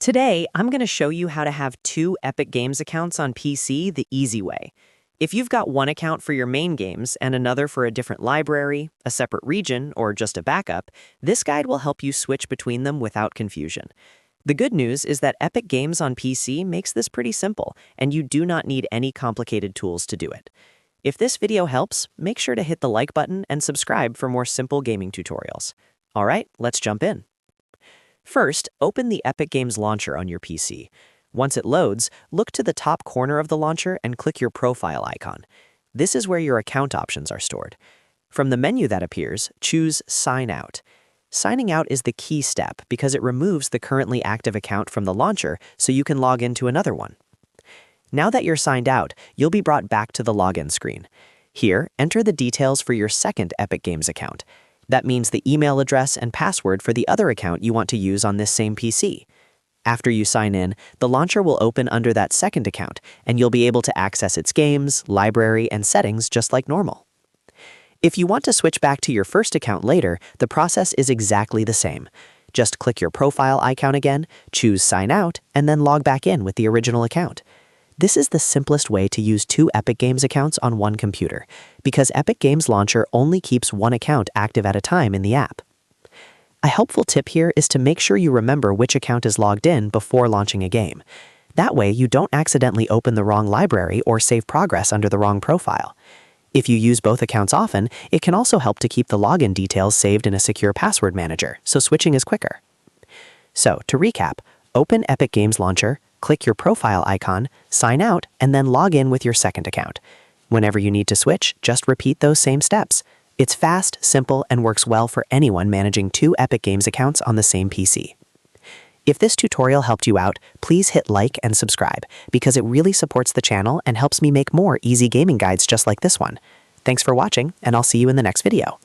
Today, I'm going to show you how to have two Epic Games accounts on PC the easy way. If you've got one account for your main games and another for a different library, a separate region, or just a backup, this guide will help you switch between them without confusion. The good news is that Epic Games on PC makes this pretty simple, and you do not need any complicated tools to do it. If this video helps, make sure to hit the like button and subscribe for more simple gaming tutorials. All right, let's jump in. First, open the Epic Games launcher on your PC. Once it loads, look to the top corner of the launcher and click your profile icon. This is where your account options are stored. From the menu that appears, choose Sign Out. Signing out is the key step because it removes the currently active account from the launcher so you can log into another one. Now that you're signed out, you'll be brought back to the login screen. Here, enter the details for your second Epic Games account. That means the email address and password for the other account you want to use on this same PC. After you sign in, the launcher will open under that second account, and you'll be able to access its games, library, and settings just like normal. If you want to switch back to your first account later, the process is exactly the same. Just click your profile icon again, choose Sign Out, and then log back in with the original account. This is the simplest way to use two Epic Games accounts on one computer, because Epic Games Launcher only keeps one account active at a time in the app. A helpful tip here is to make sure you remember which account is logged in before launching a game. That way, you don't accidentally open the wrong library or save progress under the wrong profile. If you use both accounts often, it can also help to keep the login details saved in a secure password manager, so switching is quicker. So, to recap, open Epic Games Launcher, click your profile icon, sign out, and then log in with your second account. Whenever you need to switch, just repeat those same steps. It's fast, simple, and works well for anyone managing two Epic Games accounts on the same PC. If this tutorial helped you out, please hit like and subscribe, because it really supports the channel and helps me make more easy gaming guides just like this one. Thanks for watching, and I'll see you in the next video.